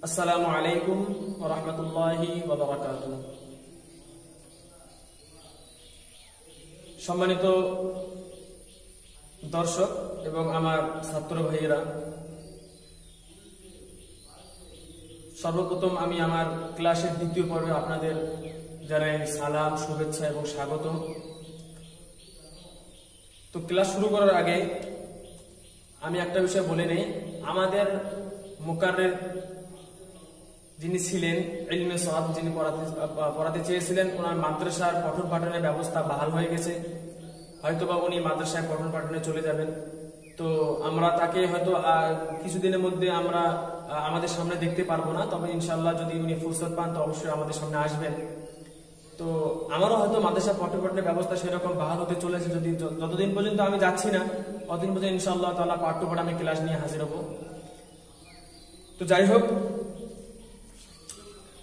আসসালামু আলাইকুম ওয়া রাহমাতুল্লাহি ওয়া বারাকাতুহু। সম্মানিত দর্শক এবং আমার ছাত্র ভাইয়েরা, সর্বপ্রথম আমি আমার ক্লাসের দ্বিতীয় পর্বে আপনাদের জানাই সালাম, শুভেচ্ছা এবং স্বাগত। তো ক্লাস শুরু করার আগে আমি একটা বিষয় বলে নেই। আমাদের মুকাররের যিনি ছিলেন, ইলমে সওয়াব যিনি পড়াতে চেয়েছিলেন, ওনার মাদ্রাসার পঠন পাঠনের ব্যবস্থা বাহাল হয়ে গেছে। হয়তোবা উনি মাদ্রাসায় পঠন পাঠনে চলে যাবেন। তো আমরা তাকে হয়তো কিছুদিনের মধ্যে আমরা আমাদের সামনে দেখতে পারবো না, তবে ইনশাল্লাহ যদি উনি ফুরসত পান তো অবশ্যই আমাদের সামনে আসবেন। তো আমারও হয়তো মাদ্রাসা পঠন পাঠনের ব্যবস্থা সেরকম বাহাল হতে চলেছে। যদি যতদিন পর্যন্ত আমি যাচ্ছি না ততদিন পর্যন্ত ইনশাআল্লাহ তাআলা পাঠ্যপাঠ আমি ক্লাস নিয়ে হাজির হব। তো যাই হোক,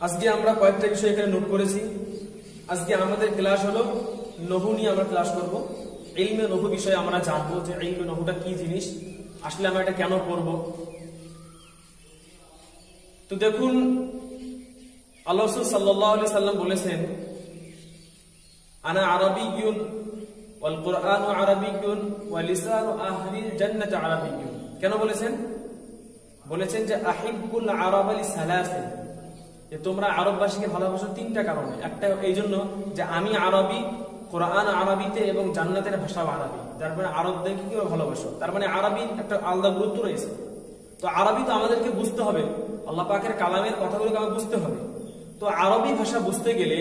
আজকে আমরা কয়েকটা বিষয় এখানে নোট করেছি। আজকে আমাদের ক্লাস হলো নহু নিয়ে আমরা ক্লাস করব। ইলমে নহু বিষয়ে আমরা জানবো যে ইলমে নহুটা কি জিনিস, আসলে আমরা এটা কেন পড়ব। তো দেখুন, আল্লাহ রাসূল সাল্লাল্লাহু আলাইহি সাল্লাম বলেছেন, আনা আরাবিয়্যুন ওয়াল কুরআনু আরাবিয়্যুন ওয়া লিসানু আহলিল জান্নাতি আরাবিয়্যুন। কেন বলেছেন? বলেছেন যে আহিব্বুল আরাব লিসালাসিন, যে তোমরা আরববাসীকে ভালোবাসো তিনটা কারণে। একটা এই জন্য যে আমি আরবি, কোরআন আরবিতে এবং জান্নাতের ভাষাও আরবি, যার মানে আরবদেরকে কেউ ভালোবাসো। তার মানে আরবির একটা আলাদা গুরুত্ব রয়েছে। তো আরবি তো আমাদেরকে বুঝতে হবে, আল্লাহ পাকের কালামের কথাগুলোকে আমাকে বুঝতে হবে। তো আরবি ভাষা বুঝতে গেলে,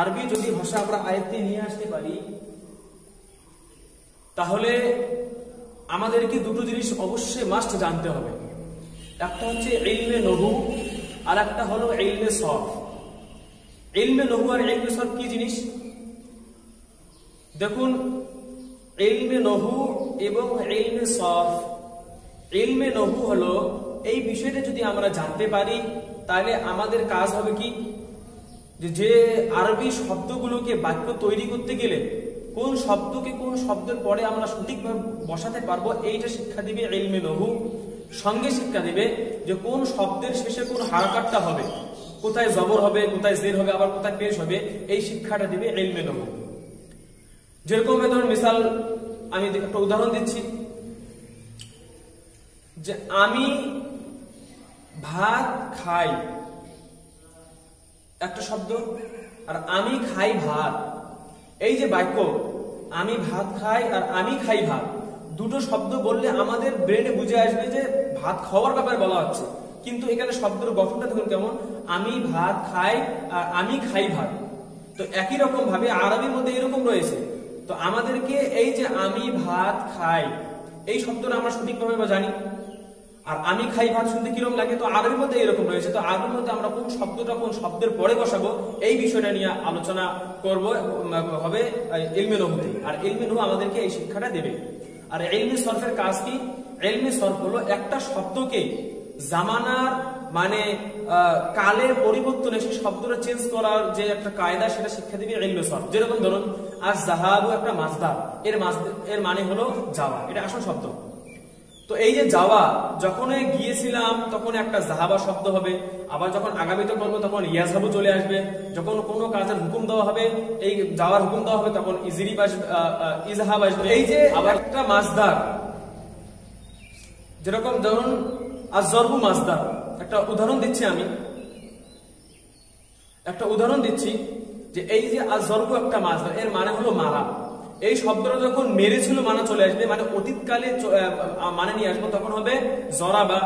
আরবি যদি ভাষা আমরা আয়ত্তে নিয়ে আসতে পারি, তাহলে আমাদেরকে দুটো জিনিস অবশ্যই মাস্ট জানতে হবে। একটা হচ্ছে ইলমে নহু, আর একটা হলো ইলমে সরফ। ইলমে নহু আর ইলমে সরফ কি জিনিস? দেখুন, ইলমে নহু এবং ইলমে সরফ, ইলমে নহু হলো এই বিষয়টা যদি আমরা জানতে পারি তাহলে আমাদের কাজ হবে কি, যে আরবি শব্দগুলোকে বাক্য তৈরি করতে গেলে কোন শব্দকে কোন শব্দের পরে আমরা সঠিকভাবে বসাতে পারবো, এইটা শিক্ষা দিবে ইলমে নহু। সঙ্গে শিক্ষা দিবে যে কোন শব্দের শেষে কোন হারাকাতটা হবে, কোথায় জবর হবে, কোথায় জের হবে, আবার কোথায় পেশ হবে, এই শিক্ষাটা দিবে ইলমে নহু। যেরকম ধরুন মিসাল, আমি একটা উদাহরণ দিচ্ছি, যে আমি ভাত খাই একটা শব্দ, আর আমি খাই ভাত। এই যে বাক্য আমি ভাত খাই আর আমি খাই ভাত, দুটো শব্দ বললে আমাদের ব্রেনে বুঝে আসবে যে ভাত খাওয়ার ব্যাপারে বলা হচ্ছে। কিন্তু এখানে শব্দের গঠনটা দেখুন কেমন, আমি ভাত খাই আর আমি খাই ভাত। তো একই রকম ভাবে আরবির মধ্যে এরকম রয়েছে। তো আমাদেরকে এই যে আমি ভাত খাই এই শব্দটা আমরা সঠিকভাবে জানি, আর আমি খাই ভাত শুনতে কিরকম লাগে, তো আরবির মধ্যে এরকম রয়েছে। তো আরবির মধ্যে আমরা কোন শব্দটা কোন শব্দের পরে বসাবো, এই বিষয়টা নিয়ে আলোচনা করব হবে ইলমে নহুতে। আর ইলমে নহু আমাদেরকে এই শিক্ষাটা দেবে। আর ইলমে সরফের কাজ কি? ইলমে সরফ হলো একটা শব্দকে জামানার মানে কালের পরিবর্তনে সেই শব্দটা চেঞ্জ করার যে একটা কায়দা, সেটা শিক্ষা দিবে ইলমে সরফ। যেরকম ধরুন আজ যাহাবু একটা মাসদার, এর মানে হলো যাওয়া, এটা আসল শব্দ। তো এই যে যাওয়া, যখন গিয়েছিলাম তখন একটা জাহাবা শব্দ হবে, আবার যখন আগামীতে করবো তখন ইয়াজহাবু চলে আসবে। যখন কোনো কাজের হুকুম দেওয়া হবে, এই যাওয়ার হুকুম দেওয়া হবে, তখন ইজরিব আসবে, ইজহাব আসবে। এই যে আবার একটা মাসদার, যেরকম ধরুন আজ-জরবু মাসদার। একটা উদাহরণ দিচ্ছি, আমি একটা উদাহরণ দিচ্ছি, যে এই যে আজ-জরবু একটা মাসদার, এর মানে হলো মারা। এই শব্দটা যখন মেরেছিল মানে চলে আসবে, মানে অতীতকালে মানে নিয়ে আসবো, তখন হবে জরাবা।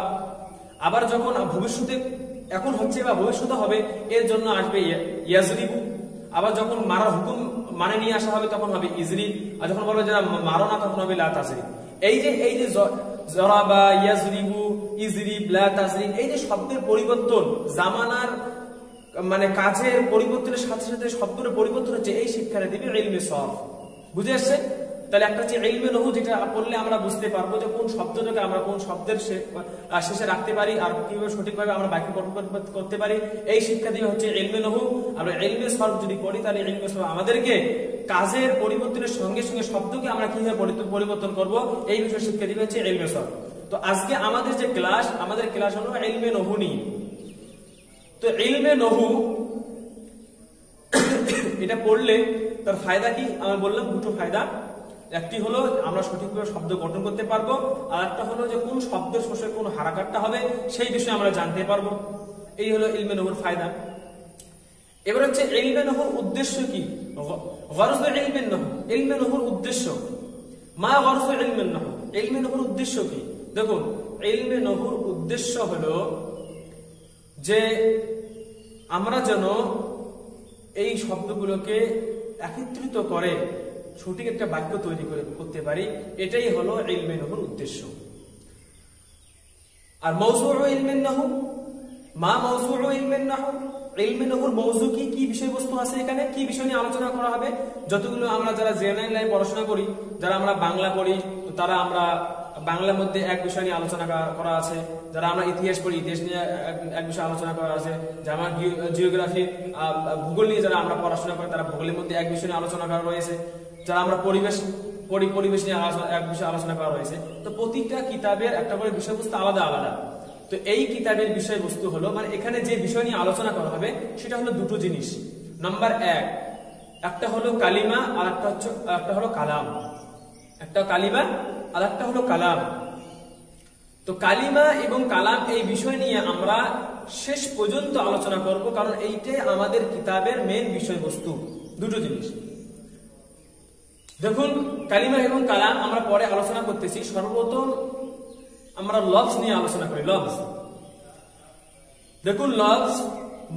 আবার যখন ভবিষ্যতে এখন হচ্ছে বা ভবিষ্যতে হবে, এর জন্য আসবে ইয়াজরিবু। আবার যখন মারার হুকুম মানে নিয়ে আসা হবে তখন হবে ইজরিব। আর যখন বলবে যারা মারো না তখন হবে লা তাজরিব। এই যে জরাবা, ইয়াজরিবু, ইজরিব, লা তাজরিব, এই যে শব্দের পরিবর্তন জামানার মানে কাজের পরিবর্তনের সাথে সাথে শব্দের পরিবর্তন হচ্ছে, এই শিক্ষাটা দিবে ইলমে সরফ। বুঝে আসছে? তাহলে একটা হচ্ছে ইলমে নহু, যেটা পড়লে আমরা বুঝতে পারবো যে কোন শব্দটাকে আমরা কোন শব্দের শেষে রাখতে পারি আর কিভাবে সঠিকভাবে আমরা বাক্য গঠন করতে পারি, এই শিক্ষা দিয়ে হচ্ছে ইলমে নহু। আর ইলমে সরফ যদি পড়ি তাহলে ইলমে সরফ আমাদেরকে কাজের পরিবর্তনের সঙ্গে সঙ্গে শব্দকে আমরা কিভাবে পরিবর্তন করব, এই বিষয়ে শিক্ষা দিবে হচ্ছে ইলমে সরফ। তো আজকে আমাদের যে ক্লাস, আমাদের ক্লাস হলো ইলমে নহু নিয়ে। তো ইলমে নহু এটা পড়লে তার ফায়দা কি? আমি বললাম দুটো ফায়দা। একটি হলো আমরা সঠিকভাবে শব্দ গঠন করতে পারবো, আর একটা হলো যে কোন শব্দের শেষে কোন হারাকাতটা হবে সেই বিষয়ে আমরা জানতে পারবো। এই হলো ইলমে নহুর ফায়দা। এবার হচ্ছে ইলমে নহুর উদ্দেশ্য কি? গরজ ইলমে নহু, ইলমে নহুর উদ্দেশ্য। মা গরজ ইলমে নহু, ইলমে নহুর উদ্দেশ্য কি? দেখুন, ইলমে নহুর উদ্দেশ্য হলো যে আমরা যেন এই শব্দগুলোকে একত্রিত করে সঠিক একটা বাক্য তৈরি করতে পারি, এটাই হলো ইলমে নহুর উদ্দেশ্য। আর মওজুউ ইলমে নহু, মা মওজুউ ইলমে নহু, ইলমে নহুর মওজু কি, কি বিষয়বস্তু আছে এখানে, কি বিষয় নিয়ে আলোচনা করা হবে। যতগুলো আমরা যারা জেনারেল লাইনে পড়াশোনা করি, যারা আমরা বাংলা পড়ি, তো তারা আমরা বাংলার মধ্যে এক বিষয় নিয়ে আলোচনা করা আছে। যারা আমরা ইতিহাস পড়ি, ইতিহাস নিয়ে এক বিষয় আলোচনা করা আছে। যারা আমরা জিওগ্রাফি, ভূগোল নিয়ে যারা আমরা পড়াশোনা করি, তারা ভূগোলের মধ্যে এক বিষয় নিয়ে আলোচনা করা রয়েছে। যারা আমরা পরিবেশ নিয়ে এক বিষয়ে আলোচনা করা রয়েছে। তো প্রতিটা কিতাবের একটা করে বিষয়বস্তু আলাদা আলাদা। তো এই কিতাবের বিষয়বস্তু হলো, মানে এখানে যে বিষয় নিয়ে আলোচনা করা হবে সেটা হলো দুটো জিনিস। নাম্বার এক, একটা হলো কালিমা আর একটা হলো কালাম। একটা কালিমা আর একটা হলো কালাম। তো কালিমা এবং কালাম এই বিষয় নিয়ে আমরা শেষ পর্যন্ত আলোচনা করব, কারণ এইটাই আমাদের কিতাবের মেন বিষয়বস্তু। দুটো জিনিস দেখুন, কালিমা এবং কালাম আমরা পরে আলোচনা করতেছি। সর্বপ্রথম আমরা লফজ নিয়ে আলোচনা করি। লফজ, দেখুন লফজ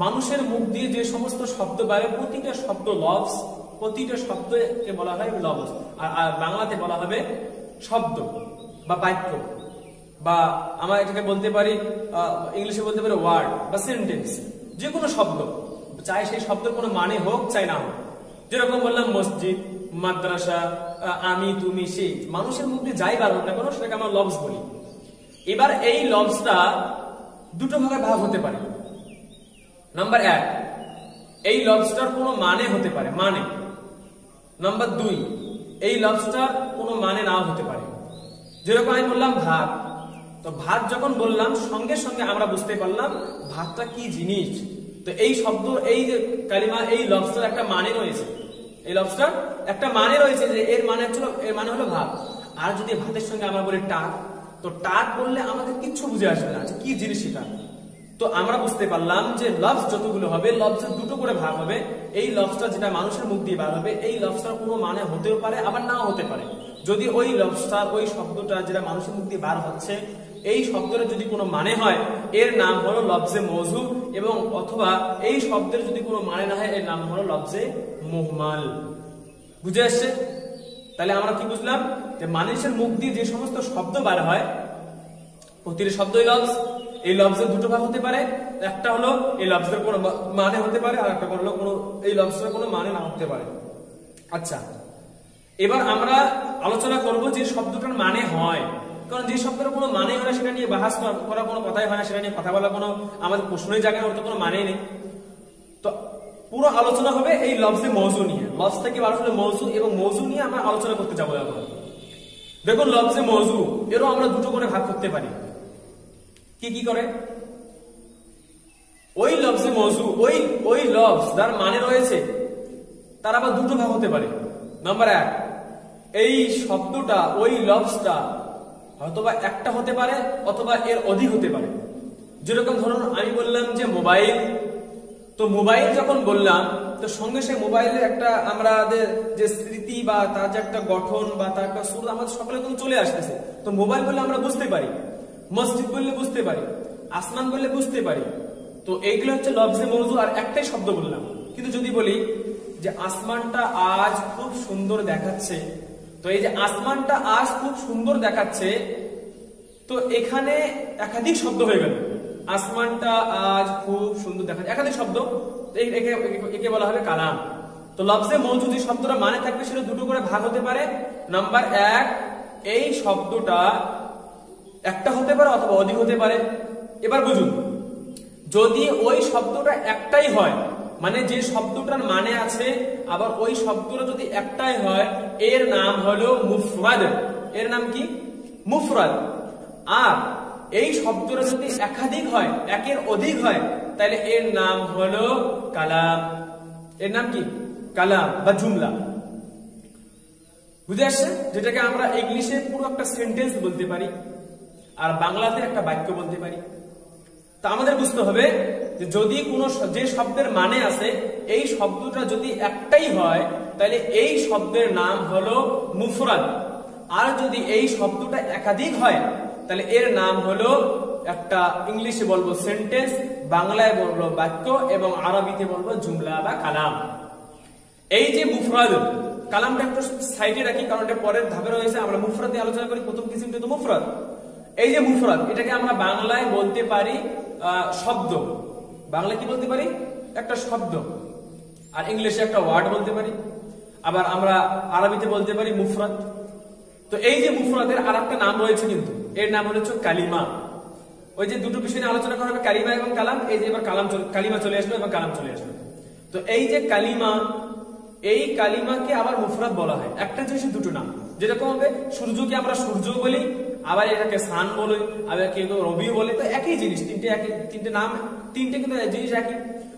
মানুষের মুখ দিয়ে যে সমস্ত শব্দ বাইরে, প্রতিটা শব্দ লফজ, প্রতিটা শব্দকে বলা হয় লফজ। আর বাংলাতে বলা হবে শব্দ বা বাক্য, বা আমরা এটাকে বলতে পারি, ইংলিশে বলতে পারি ওয়ার্ড বা সেন্টেন্স। যে কোনো শব্দ, চাই সেই শব্দের কোনো মানে হোক চাই না হোক। যেরকম বললাম মসজিদ, মাদ্রাসা, আমি, তুমি, সে, মানুষের মুখ দিয়ে যাই বার হোক না কোনো, সেটাকে আমরা লফজ বলি। এবার এই লফজটা দুটো ভাগে ভাগ হতে পারে। নাম্বার এক, এই লফজটার কোনো মানে হতে পারে, মানে। নাম্বার দুই, এই লফজটার কোনো মানে নাও হতে পারে। যেরকম আমি বললাম ভাত, তো ভাত যখন বললাম সঙ্গে সঙ্গে আমরা বুঝতে পারলাম ভাতটা কি জিনিস। তো এই শব্দ, এই যে কালিমা, এই লফজটার একটা মানে রয়েছে। এই লফজটার একটা মানে রয়েছে যে এর মানে হলো ভাত। আর যদি ভাতের সঙ্গে আমরা বলি টাক, তো টাক বললে আমাদের কিচ্ছু বুঝে আসবে না কি জিনিস সেটা। তো আমরা বুঝতে পারলাম যে লফজ যতগুলো হবে, লফজের দুটো করে ভাগ হবে। এই লফজটা যেটা মানুষের মুখ দিয়ে বার হবে, এই লফজটার কোনো মানে হতেও পারে আবার নাও হতে পারে। যদি ওই লফজটার, ওই শব্দটা যেটা মানুষের মুখ দিয়ে বার হচ্ছে, এই শব্দের যদি কোনো মানে হয়, এর নাম হলো লফজে মওজু, এবং অথবা এই শব্দের যদি কোনো মানে না হয়, এর নাম হলো লফজে মুহমাল। বুঝে আসছে? তাহলে আমরা কি বুঝলাম, যে মানুষের মুখ দিয়ে যে সমস্ত শব্দ বার হয়, প্রতিটি শব্দই লফজ। এই লফজের দুটো ভাগ হতে পারে, একটা হলো এই লফজের কোনো মানে হতে পারে, আর একটা হলো কোনো এই লফজের কোনো মানে না হতে পারে। আচ্ছা, এবার আমরা আলোচনা করব যে শব্দটার মানে হয়। কারণ যে শব্দের কোনো মানে হয় না, সেটা নিয়ে বাহাস করা কোনো কথাই হয় না, সেটা নিয়ে কথা বলা কোনো আমাদের প্রশ্নের জায়গায়, ওর তো কোনো মানেই নেই। তো পুরো আলোচনা হবে এই লফজে মওজু নিয়ে। লফজ থেকে বার হলো মওজু, এবং মওজু নিয়ে আমরা আলোচনা করতে যাবো এখন। দেখুন লফজে মওজু, এরও আমরা দুটো করে ভাগ করতে পারি। কি কি করে? ওই লফজে মওজু, ওই লফজ যার মানে রয়েছে, তার আবার দুটো ভাগ হতে পারে। নাম্বার এক, এই শব্দটা, ওই লফজটা হয়তোবা একটা হতে পারে অথবা এর অধিক হতে পারে। যেরকম ধরুন আমি বললাম যে মোবাইল, তো মোবাইল যখন বললাম, তো সঙ্গে সে মোবাইলের একটা আমাদের যে স্মৃতি বা তার যে একটা গঠন বা তার একটা সুর আমাদের সকলে কিন্তু চলে আসতেছে। তো মোবাইল বললে আমরা বুঝতে পারি, মসজিদ বললে বুঝতে পারি, আসমান বললে বুঝতে পারি। তো এইগুলো হচ্ছে লফজে মওজু। আর একটাই শব্দ বললাম, কিন্তু যদি বলি যে আসমানটা আজ খুব সুন্দর দেখাচ্ছে, তো এই যে আসমানটা আজ খুব সুন্দর দেখাচ্ছে, তো এখানে একাধিক শব্দ হয়ে গেল। আসমানটা আজ খুব সুন্দর দেখাচ্ছে, একাধিক শব্দ, একে বলা হবে কালাম। তো লফজে মওজু যে শব্দটা মানে থাকবে, সেটা দুটো করে ভাগ হতে পারে। নাম্বার এক, এই শব্দটা একটা হতে পারে অথবা অধিক হতে পারে। এবার বুঝুন, যদি ওই শব্দটা একটাই হয়, মানে যে শব্দটার মানে আছে, আবার ওই শব্দটা যদি একটাই হয়, এর নাম হলো মুফরাদ। এর নাম কি? মুফরাদ। আর এই শব্দটা যদি একাধিক হয়, একের অধিক হয়, তাহলে এর নাম হলো কালাম। এর নাম কি? কালাম বা জুমলা। বুঝে আসছে? যেটাকে আমরা ইংলিশে পুরো একটা সেন্টেন্স বলতে পারি আর বাংলাতে একটা বাক্য বলতে পারি। তা আমাদের বুঝতে হবে যে যদি কোনো যে শব্দের মানে আছে এই শব্দটা যদি একটাই হয় তাহলে এই শব্দের নাম হলো মুফরাদ। আর যদি এই শব্দটা একাধিক হয় তাহলে এর নাম হলো একটা, ইংলিশে বলবো সেন্টেন্স, বাংলায় বলবো বাক্য এবং আরবিতে বলবো জুমলা বা কালাম। এই যে মুফরাদ, কালামটা একটু সাইডে রাখি কারণ এটা পরের ধাপে রয়েছে। আমরা মুফরাদ নিয়ে আলোচনা করি। প্রথম কিসিমটা তো মুফরাদ। এই যে মুফরাদ, এটাকে আমরা বাংলায় বলতে পারি শব্দ। বাংলায় কি বলতে পারি? একটা শব্দ। আর ইংলিশে একটা ওয়ার্ড বলতে পারি। আবার আমরা আরবিতে বলতে পারি মুফরাদ। তো এই যে মুফরাদের আর একটা নাম রয়েছে কিন্তু, এর নাম হচ্ছে কালিমা। ওই যে দুটো বিষয় নিয়ে আলোচনা করা হবে, কালিমা এবং কালাম। এই যে এবার কালিমা চলে আসবে এবং কালাম চলে আসবে। তো এই যে কালিমা, এই কালিমাকে আবার মুফরাদ বলা হয়। একটা জিনিসের দুটো নাম। যেরকম হবে সূর্যকে আমরা সূর্য বলি, আবার এটাকে সান বলে, আবার কেউ রবিও বলে। তো একই জিনিস, তিনটে নাম, তিনটে কিন্তু জিনিস একই।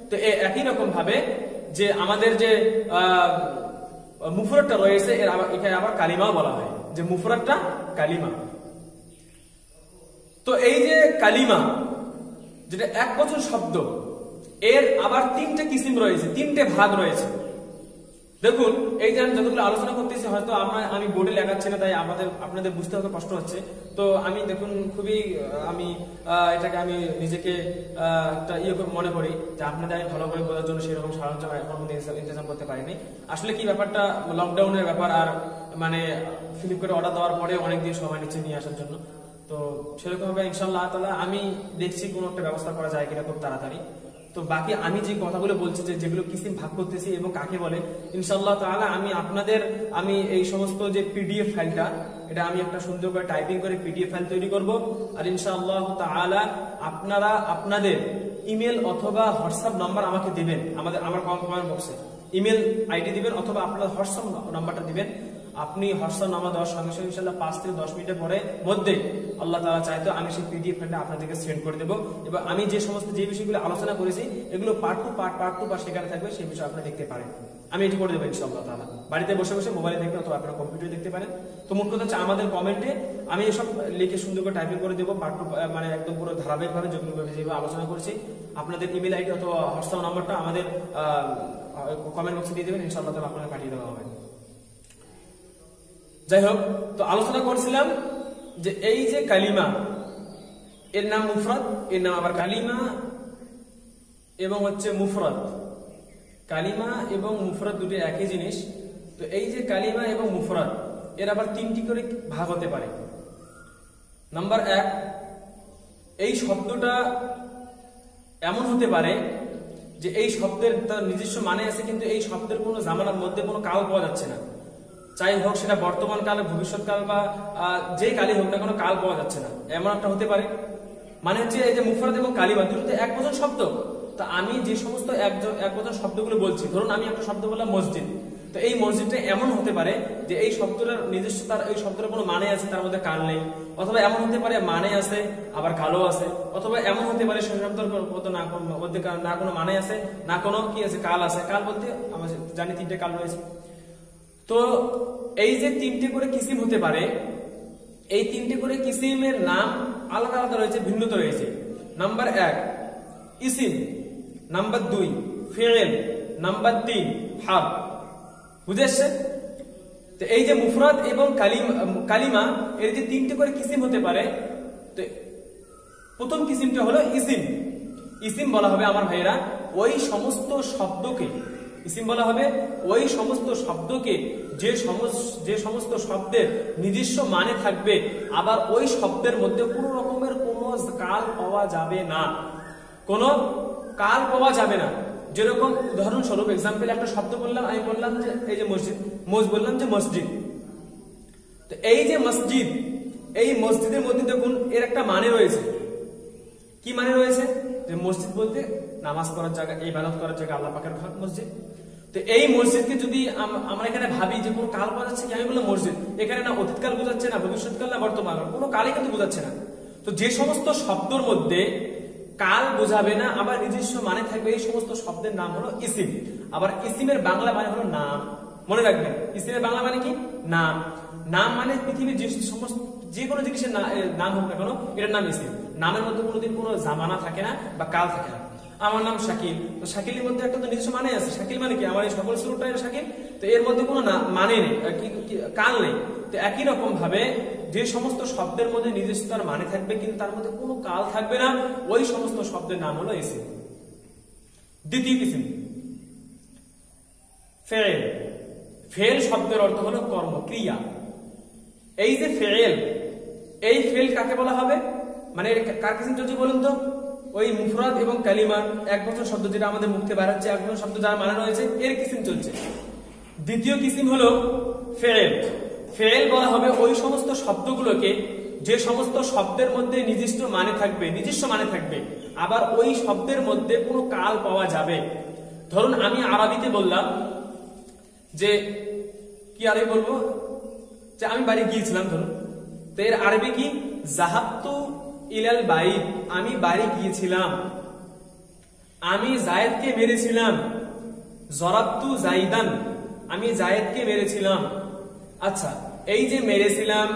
তো একই রকম ভাবে যে আমাদের যে মুফরাদটা রয়েছে এখানে আবার কালিমাও বলা হয়, যে মুফরাদটা কালিমা। তো এই যে কালিমা যেটা এক বচন শব্দ, এর আবার তিনটে কিসিম রয়েছে, তিনটে ভাগ রয়েছে। দেখুন, এই যে আমি যতগুলো আলোচনা করতেছি হয়তো আমি বোর্ডে লেখাচ্ছি না, তাই আপনাদের বুঝতে হয়তো কষ্ট হচ্ছে। তো আমি দেখুন খুবই এটাকে আমি নিজেকে একটা মনে করি যে আপনাদের আমি ভালো করে বোঝার জন্য সেরকম সরঞ্জাম এখন ইন্তজাম করতে পারিনি। আসলে কি ব্যাপারটা, লকডাউনের ব্যাপার, আর মানে ফ্লিপকার্টে অর্ডার দেওয়ার পরে অনেকদিন সময় নিচ্ছে নিয়ে আসার জন্য। তো সেরকম ভাবে ইনশাআল্লাহ তাআলা আমি দেখছি কোনো একটা ব্যবস্থা করা যায় কিনা খুব তাড়াতাড়ি। তো বাকি আমি যে কথাগুলো বলছি, যেগুলো কিসিম ভাগ করতেছি এবং কাকে বলে, ইনশাআল্লাহ তাআলা আমি এই সমস্ত যে পিডিএফ ফাইলটা, এটা আমি একটা সুন্দর করে টাইপিং করে পিডিএফ ফাইল তৈরি করব। আর ইনশাআল্লাহ তাআলা আপনারা আপনাদের ইমেল অথবা হোয়াটসঅ্যাপ নাম্বার আমাকে দিবেন, আমার কমেন্ট বক্সে ইমেল আইডি দিবেন অথবা আপনার হোয়াটসঅ্যাপ নাম্বারটা দিবেন। আপনি হোয়াটসঅ্যাপ নাম্বার দেওয়ার সঙ্গে সঙ্গে ইনশাআল্লাহ 5 থেকে 10 মিনিটের মধ্যে আল্লাহ তাআলা চাইতো আমি সেই পিডিএফ ফাইলটা আপনাদেরকে সেন্ড করে দেব। এবং আমি যে বিষয়গুলো আলোচনা করেছি এগুলো পার্ট টু পার্ট সেখানে থাকবে, সেই বিষয় আপনারা দেখতে পারেন। আমি এটি করে দেবো ইনশাআল্লাহ তাআলা। বাড়িতে বসে বসে মোবাইলে দেখবেন অথবা আপনারা কম্পিউটারে দেখতে পারেন। তো মোট কথা হচ্ছে আমাদের কমেন্টে আমি এসব লিখে সুন্দর করে টাইপিং করে দেবো, পার্ট টু মানে একদম পুরো ধারাবাহিকভাবে যেগুলো যেভাবে আলোচনা করেছি। আপনাদের ইমেল আইডি অথবা হোয়াটসঅ্যাপ নাম্বারটা আমাদের কমেন্ট বক্সে দিয়ে দেবেন, ইনশাআল্লাহ তাআলা আপনাদের পাঠিয়ে দেওয়া হবে। যাই হোক, তো আলোচনা করছিলাম যে এই যে কালিমা, এর নাম মুফরাদ, এর নাম আবার কালিমা এবং হচ্ছে মুফরাদ। কালিমা এবং মুফরাদ দুটো একই জিনিস। তো এই যে কালিমা এবং মুফরাদ, এর আবার তিনটি করে ভাগ হতে পারে। নাম্বার 1, এই শব্দটা এমন হতে পারে যে এই শব্দের তার নিজস্ব মানে আছে, কিন্তু এই শব্দের কোনো জামানার মধ্যে কোনো কাল পাওয়া যাচ্ছে না। চাই হোক সেটা বর্তমান কাল, ভবিষ্যৎ কাল বা যে কালই হোক না, কোনো কাল পাওয়া যাচ্ছে না, এমন একটা হতে পারে। মানে হচ্ছে এই যে মুফরাদ এবং কালিমা দুটোতে এক বচন শব্দ। তো আমি যে সমস্ত এক বচন শব্দগুলো বলছি, ধরুন আমি একটা শব্দ বললাম মসজিদ, তো এই মসজিদটা এমন হতে পারে যে এই শব্দটার নিজস্ব এই শব্দটার কোনো মানে আছে, তার মধ্যে কাল নেই। অথবা এমন হতে পারে মানে আছে আবার কালও আছে। অথবা এমন হতে পারে সেই শব্দের মধ্যে না কোনো মানে আছে, না কোনো কি আছে, কাল আছে। কাল বলতে আমরা জানি 3টে কাল রয়েছে। তো এই যে 3টে করে কিসিম হতে পারে, এই 3টে করে কিসিমের নাম আলাদা আলাদা রয়েছে, ভিন্নতা রয়েছে। নাম্বার 1 ইসিম, নাম্বার 2 ফি'ল, নাম্বার 3 হারফ। বুঝে আসছে? তো এই যে মুফরাদ এবং কালিমা এর যে 3টে করে কিসিম হতে পারে, তো প্রথম কিসিমটা হলো ইসিম। ইসিম বলা হবে আমার ভাইরা ওই সমস্ত শব্দকে, ইসিম বলা হবে ওই সমস্ত শব্দকে যে সমস্ত শব্দের নিজস্ব মানে থাকবে, আবার ওই শব্দের মধ্যে কোনো রকমের কোনো কাল পাওয়া যাবে না, কোনো কাল পাওয়া যাবে না। যেরকম উদাহরণস্বরূপ এক্সাম্পল একটা শব্দ বললাম, আমি বললাম যে এই যে মসজিদ, বললাম যে মসজিদ। তো এই যে মসজিদ, এই মসজিদের মধ্যে দেখুন এর একটা মানে রয়েছে। কি মানে রয়েছে? যে মসজিদ বলতে নামাজ পড়ার জায়গা, ইবাদত করার জায়গা, আল্লাহ পাকের ঘর মসজিদ। তো এই মসজিদকে যদি আমরা এখানে ভাবি যে কোনো কাল বোঝাচ্ছে কি, আমি বললাম মসজিদ, এখানে না অতীতকাল বোঝাচ্ছে, না ভবিষ্যৎকাল, না বর্তমান, কোনো কালই কিন্তু বোঝাচ্ছে না। তো যে সমস্ত শব্দের মধ্যে কাল বোঝাবে না আবার নিজস্ব মানে থাকবে, এই সমস্ত শব্দের নাম হলো ইসিম। আবার ইসিমের বাংলা মানে হলো নাম। মনে রাখবেন, ইসিমের বাংলা মানে কি? নাম। নাম মানে পৃথিবীর যে সমস্ত যে কোনো জিনিসের নাম হোক না কেন, এটার নাম ইসিম। নামের মধ্যে কোনোদিন কোনো জামানা থাকে না বা কাল থাকে না। আমার নাম শাকিল, তো শাকিলের মধ্যে একটা তো নিজস্ব মানে আছে। শাকিল মানে কি? আমার এই সকল শুরুটাই শাকিল, তো এর মধ্যে কোনো মানে নেই, কাল নেই। তো একই রকম ভাবে যে সমস্ত শব্দের মধ্যে নিজস্ব তার মানে থাকবে কিন্তু তার মধ্যে কোনো কাল থাকবে না, ওই সমস্ত শব্দের নাম হলো ইসিম। দ্বিতীয় কিসিম ফেল। ফেল শব্দের অর্থ হলো কর্ম, ক্রিয়া। এই যে ফেল, এই ফেল কাকে বলা হবে? মানে কার কিসিম চলছে বলুন তো? ওই মুফরাদ এবং কালিমা, এক বছর শব্দ যেটা আমাদের মুখ থেকে বের হচ্ছে, এক বছর শব্দ যার মানে রয়েছে, এর কিসিম চলছে। দ্বিতীয় কিসিম হলো ফেল। ফেল বলা হবে ওই সমস্ত শব্দগুলোকে যে সমস্ত শব্দের মধ্যে নিজস্ব মানে থাকবে, আবার ওই শব্দের মধ্যে কোনো কাল পাওয়া যাবে। ধরুন আমি আরবিতে বললাম যে, কি আরবি বলবো, যে আমি বাড়ি গিয়েছিলাম, ধরুন, তো এর আরবি কি? যাহাবতু ইলাল বাইত, আমি বাড়ি গিয়েছিলাম। আমি জায়েদকে মেরেছিলাম। জরাবতু জাইদান, আমি জায়েদকে মেরেছিলাম। আচ্ছা, এই যে মেরেছিলাম,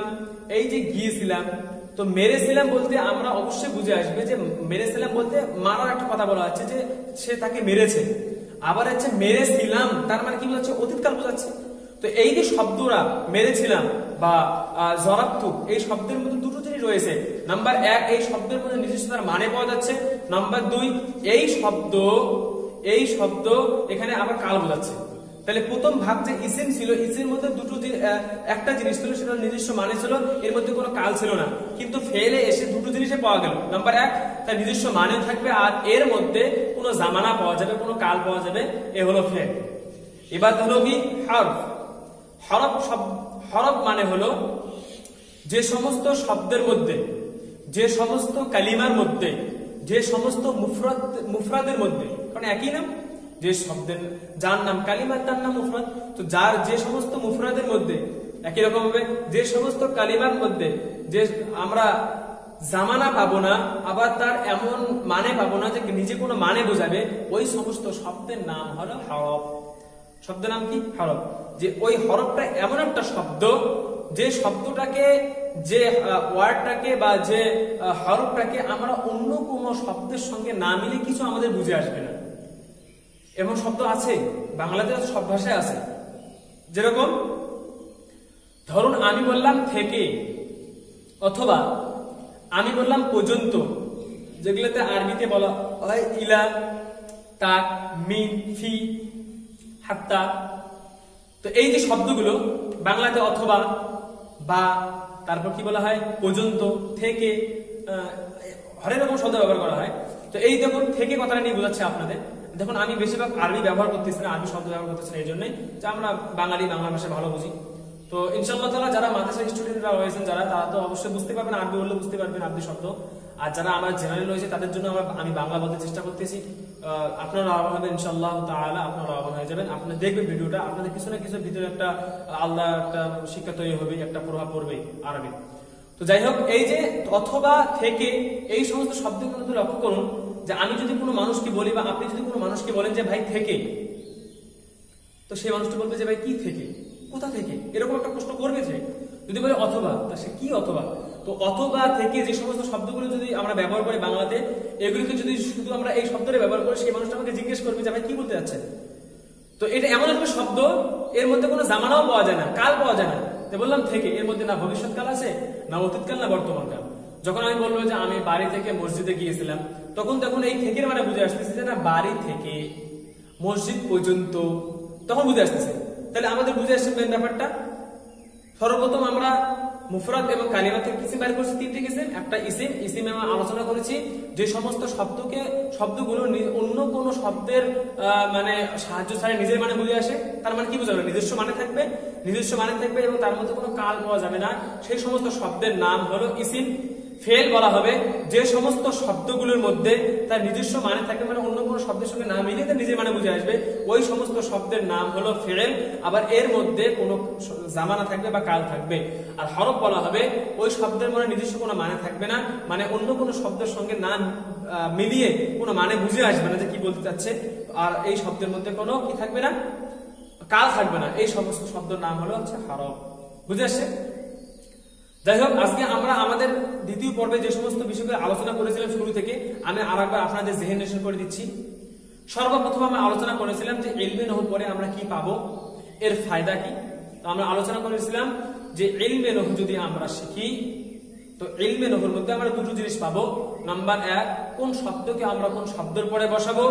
এই যে গিয়েছিলাম, তো মেরেছিলাম বলতে আমরা অবশ্যই বুঝে আসবে যে মেরেছিলাম বলতে মারার একটা কথা বলা হচ্ছে, যে সে তাকে মেরেছে। আবার হচ্ছে মেরেছিলাম, তার মানে কি বোঝাচ্ছে? অতীতকাল বোঝাচ্ছে। তো এই যে শব্দরা মেরেছিলাম বা জরাবতু, এই শব্দের মধ্যে দুটো জিনিস রয়েছে। নাম্বার 1, এই শব্দের মধ্যে নিজস্ব তার মানে পাওয়া যাচ্ছে। নাম্বার 2, এই শব্দ এখানে আবার কাল বোঝাচ্ছে। তাহলে প্রথম ভাগ যে ইসিম ছিল, ইসিমের মধ্যে একটা জিনিস ছিল, সেটা নিজস্ব মানে ছিল, এর মধ্যে কোনো কাল ছিল না। কিন্তু ফেলে এসে দুটো জিনিসে পাওয়া গেল। নাম্বার 1, তার নিজস্ব মানে থাকবে, আর এর মধ্যে কোনো জামানা পাওয়া যাবে, কোনো কাল পাওয়া যাবে, এ হলো ফেল। এবার হলো কি হরফ। হরফ মানে হলো যে সমস্ত শব্দের মধ্যে, যে সমস্ত কালিমার মধ্যে, যে সমস্ত মুফরাদের মধ্যে, কারণ একই নাম, যে শব্দের যার নাম কালিমা তার নাম মুফরাদ, তো যার যে সমস্ত মুফরাদের মধ্যে, একই রকম ভাবে যে সমস্ত কালিমার মধ্যে যে আমরা জামানা পাবো না, আবার তার এমন মানে পাবো না যে নিজে কোনো মানে বোঝাবে, ওই সমস্ত শব্দের নাম হলো হরফ। শব্দের নাম কি? হরফ। যে ওই হরফটা এমন একটা শব্দ, যে শব্দটাকে, যে ওয়ার্ডটাকে বা যে হরফটাকে আমরা অন্য কোনো শব্দের সঙ্গে না মিলে কিছু আমাদের বুঝে আসবে না। এমন শব্দ আছে বাংলাতে, সব ভাষায় আছে। যেরকম ধরুন আমি বললাম থেকে, অথবা আমি বললাম পর্যন্ত, যেগুলোতে আরবিতে বলা হয় ইলা, তাক, মিন, ফি, হাত্তা। তো এই যে শব্দগুলো বাংলাতে অথবা, বা, তারপর কি বলা হয় পর্যন্ত, থেকে, হরেক রকম শব্দ ব্যবহার করা হয়। তো এই দেখুন থেকে কথাটা নিয়ে বোঝাচ্ছে আপনাদের। দেখুন আমি বেশিরভাগ আরবি ব্যবহার করতেছি না, আরবি শব্দ ব্যবহার করতেছি না, এই জন্যই যে আমরা বাঙালি, বাংলা ভাষা ভালো বুঝি। তো ইনশাআল্লাহ তাআলা যারা মাদ্রাসার স্টুডেন্টরা রয়েছেন, যারা, তারা তো অবশ্যই বুঝতে পারবেন, আরবি বললে বুঝতে পারবেন আরবি শব্দ। আর যারা আমার জেনারেল রয়েছে তাদের জন্য আমি বাংলা বলতে চেষ্টা করতেছি। আপনারা লাভবান হবেন ইনশাআল্লাহ তাআলা, আপনারা লাভবান হয়ে যাবেন। আপনারা দেখবেন ভিডিওটা, আপনাদের কিছু না কিছু ভিতরে একটা আল্লাহ একটা শিক্ষা তৈরি হবে, একটা প্রভাব পড়বে আরবি। তো যাই হোক, এই যে অথবা, থেকে, এই সমস্ত শব্দগুলো লক্ষ্য করুন, যে আমি যদি কোনো মানুষকে বলি বা আপনি যদি কোনো মানুষকে বলেন যে ভাই থেকে, তো সেই মানুষটি বলবে যে ভাই কি থেকে, কোথা থেকে, এরকম একটা প্রশ্ন করবে। সে যদি বলে অথবা, তা সে কি অথবা? তো অথবা, থেকে যে সমস্ত শব্দগুলো যদি আমরা ব্যবহার করি বাংলাতে, এগুলিকে যদি শুধু আমরা এই শব্দটা ব্যবহার করি, সেই মানুষটা আমাকে জিজ্ঞেস করবে যে ভাই কি বলতে যাচ্ছেন। তো এটা এমন একটা শব্দ, এর মধ্যে কোনো জামানাও পাওয়া যায় না, কাল পাওয়া যায় না। বললাম থেকে, এর মধ্যে না ভবিষ্যৎকাল আছে, না অতীতকাল, না বর্তমানকাল। যখন আমি বলবো যে আমি বাড়ি থেকে মসজিদে গিয়েছিলাম, তখন এই থেকের মানে বুঝে আসতেছে যে না, বাড়ি থেকে মসজিদ পর্যন্ত, তখন বুঝে আসতেছে। তাহলে আমাদের বুঝে আসছে ব্যাপারটা। সর্বপ্রথম আমরা মুফরাদ এবং কালিমা থেকে কিসিম বের করছি, তিনটি কিসিম। একটা ইসিম আমরা আলোচনা করেছি, যে সমস্ত শব্দগুলো অন্য কোন শব্দের মানে সাহায্য ছাড়া নিজের মানে বুঝে আসে, তার মানে কি বোঝাবে? নিজস্ব মানে থাকবে এবং তার মধ্যে কোনো কাল পাওয়া যাবে না, সেই সমস্ত শব্দের নাম হলো ইসিম। ফেল বলা হবে যে সমস্ত শব্দগুলোর মধ্যে তার নিজস্ব মানে থাকবে, মানে অন্য কোনো শব্দের সঙ্গে না মিলিয়ে তার নিজের মানে বুঝে আসবে, ওই সমস্ত শব্দের নাম হলো ফেল। আবার এর মধ্যে কোনো জামানা থাকবে বা কাল থাকবে। আর হরফ বলা হবে ওই শব্দের মানে নিজস্ব কোনো মানে থাকবে না, মানে অন্য কোনো শব্দের সঙ্গে না মিলিয়ে কোনো মানে বুঝে আসবে না যে কি বলতে চাচ্ছে, আর এই শব্দের মধ্যে কোনো কি থাকবে না, কাল থাকবে না। এই সমস্ত শব্দের নাম হলো হচ্ছে হরফ। বুঝে আসছে? যাই হোক, আজকে আমরা আমাদের দ্বিতীয় পর্বে যে সমস্ত বিষয়গুলো আলোচনা করেছিলাম শুরু থেকে আমি আরেকবার আপনাদের জেহেনেশন করে দিচ্ছি। সর্বপ্রথম আমরা আলোচনা করেছিলাম যে ইলমে নহু পরে আমরা কি পাবো, এর ফায়দা কি। তো আমরা আলোচনা করেছিলাম যে ইলমে নহু যদি আমরা শিখি তো ইলমে নহুর মধ্যে আমরা দুটো জিনিস পাবো। নাম্বার 1, কোন শব্দকে আমরা কোন শব্দের পরে বসাবো।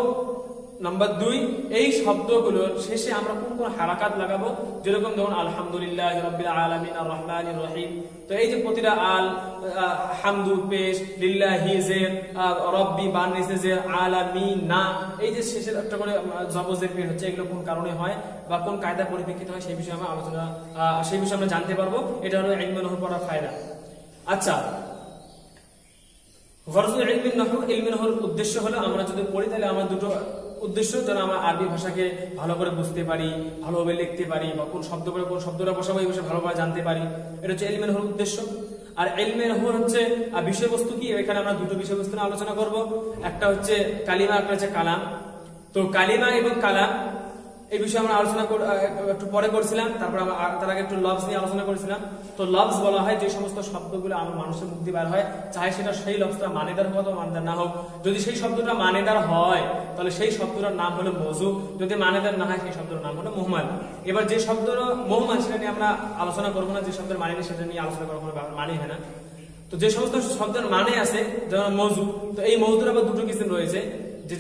নাম্বার 2, এই শব্দগুলোর শেষে আমরা কোন কোন হারাকাত লাগাবো, যেরকম ধরুন আলহামদুলিল্লাহ রাব্বিল আলামিন আর রহমানির রহিম। তো এই যে প্রতিটা আল হামদু পেশ, লিল্লাহি জের, রব্বি বানিসে জের, আলামিন না, এই যে শেষের একটা করে জবজের পেশ হচ্ছে, এগুলো কোন কারণে হয় বা কোন কায়দা পরিপ্রেক্ষিতে হয় সেই বিষয়ে আমরা সেই বিষয়ে আমরা জানতে পারবো। এটা হলো ইলমে নহু পড়ার ফায়দা। আচ্ছা, গরজুল ইলমে নহুর উদ্দেশ্য হলো আমরা যদি পড়ি তাহলে আমার দুটো উদ্দেশ্য, যেন আমরা আরবি ভাষাকে ভালো করে বুঝতে পারি, ভালোভাবে লিখতে পারি, বা কোন শব্দ করে কোন শব্দটা বসাবো এই বিষয়ে ভালোভাবে জানতে পারি। এটা হচ্ছে ইলমে নহুর উদ্দেশ্য। আর ইলমে নহুর হচ্ছে বিষয়বস্তু কি, এখানে আমরা দুটো বিষয়বস্তু নিয়ে আলোচনা করব। একটা হচ্ছে কালিমা, একটা হচ্ছে কালাম। তো কালিমা এবং কালাম এই বিষয়ে আমরা আলোচনা একটু পরে করেছিলাম। তারপর আমরা তার আগে একটু লফজ নিয়ে আলোচনা করেছিলাম। তো লফজ বলা হয় যে সমস্ত শব্দগুলো আমার মানুষের মুখ দিয়ে বের হয়, চাहे সেটা সেই লফজটা মানেদার হোক অথবা মানেদার না হোক। যদি সেই শব্দটা মানেদার হয় তাহলে সেই শব্দটার নাম হলো মৌজু, যদি মানেদার না হয় সেই শব্দের নাম হলো মুহমাল। এবার যে শব্দটা মুহমাল সেটা নিয়ে আমরা আলোচনা করবো না, যে শব্দের মানে নেই সেটা নিয়ে আলোচনা করার কোনো মানে হয় না। তো যে সমস্ত শব্দের মানে আছে যেমন মৌজু, তো এই মৌজুর আবার দুটো কিসিম রয়েছে,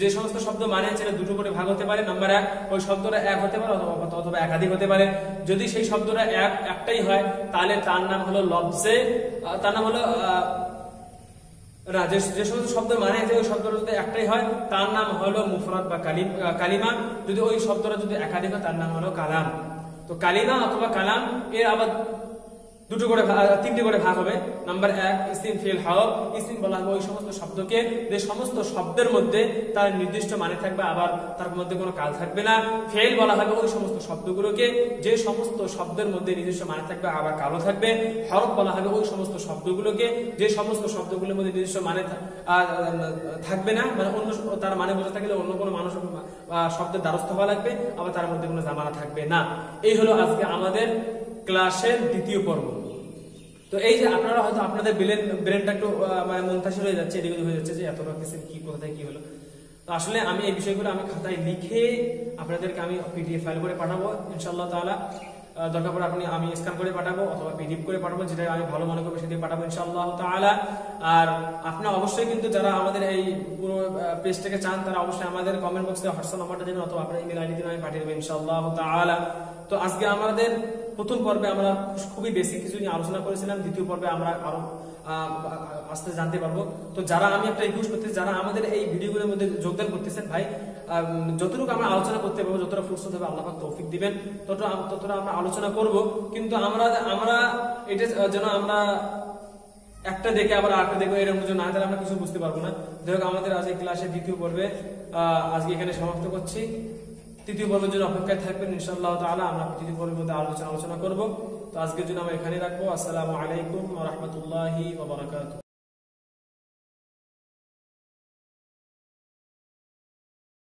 যে সমস্ত শব্দ মানে আছে দুটো করে ভাগ হতে পারে। নাম্বার 1, ওই শব্দটা এক হতে পারে অথবা একাধিক হতে পারে। যদি সেই শব্দটা একটাই হয় তাহলে তার নাম হলো লফজে, তার নাম হলো না, যে সমস্ত শব্দ মানে আছে ওই শব্দটা যদি একটাই হয় তার নাম হলো মুফরাদ বা কালিমা। যদি ওই শব্দটা যদি একাধিক হয় তার নাম হলো কালাম। তো কালিমা অথবা কালাম এর আবার দুটো করে তিনটে করে ভাগ হবে। নাম্বার 1, ইসিম ফিল হরফ। ইসিম বলা হবে ওই সমস্ত শব্দকে যে সমস্ত শব্দের মধ্যে তার নির্দিষ্ট মানে থাকবে, আবার তার মধ্যে কোনো কাল থাকবে না। ফেল বলা হবে ওই সমস্ত শব্দগুলোকে যে সমস্ত শব্দের মধ্যে নিজস্ব মানে থাকবে আবার কালও থাকবে। হরফ বলা হবে ওই সমস্ত শব্দগুলোকে যে সমস্ত শব্দগুলোর মধ্যে নিজস্ব মানে থাকবে না, মানে অন্য তার মানে বোঝা থাকলে অন্য কোনো মানুষ শব্দের দ্বারস্থ হওয়া লাগবে, আবার তার মধ্যে কোনো জামানা থাকবে না। এই হলো আজকে আমাদের ক্লাসের দ্বিতীয় পর্ব। তো এই যে আপনারা হয়তো আপনাদের ব্রেনটা একটু মানে মুনতাসির হয়ে যাচ্ছে, এদিকে হয়ে যাচ্ছে যে এতটা কিছু কি কোথায় কি হলো। তো আসলে আমি এই বিষয়গুলো আমি খাতায় লিখে আপনাদেরকে আমি পিডিএফ ফাইল করে পাঠাবো ইনশাআল্লাহ তাআলা। দরকার পড়ে আমি স্ক্যান করে পাঠাবো অথবা পিডিএফ করে পাঠাবো, যেটা আমি ভালো মনে করবো সেটা পাঠাবো ইনশাআল্লাহ তাআলা। আর আপনারা অবশ্যই কিন্তু যারা আমাদের এই পুরো পেজটাকে চান তারা অবশ্যই আমাদের কমেন্ট বক্সে হোয়াটসঅ্যাপ নাম্বারটা দেবেন অথবা আপনার ইমেল আইডি দিয়ে আমি পাঠিয়ে দেবো ইনশাআল্লাহ তাআলা। তো আজকে আমাদের প্রথম পর্বে আমরা খুবই বেসিক কিছু নিয়ে আলোচনা করেছিলাম, দ্বিতীয় পর্বে আমরা আরো আস্তে জানতে পারবো। তো যারা আমি একটা রিকোয়েস্ট করতেছি, যারা আমাদের এই ভিডিওগুলোর মধ্যে যোগদান করতেছেন ভাই, যতটুকু আমরা আলোচনা করতে পারবো, যতটা ফুরসত হবে আল্লাহ পাক তৌফিক দিবেন ততটা আমরা আলোচনা করব। কিন্তু আমরা এটা যেন আমরা একটা দেখে আবার আরেকটা দেখবো এরকম কিছু না, তাহলে আমরা কিছু বুঝতে পারবো না। যাই হোক, আমাদের আজ এই ক্লাসের দ্বিতীয় পর্বে আজকে এখানে সমাপ্ত করছি। তৃতীয় পর্বের জন্য অপেক্ষায় থাকবেন ইনশাআল্লাহ তাআলা। আমরা তৃতীয় পর্বের মধ্যে আলোচনা করব। তো আজকের জন্য আমরা এখানে রাখবো। আসসালামু আলাইকুম ওয়া রাহমাতুল্লাহি ওয়া বারাকাতুহু।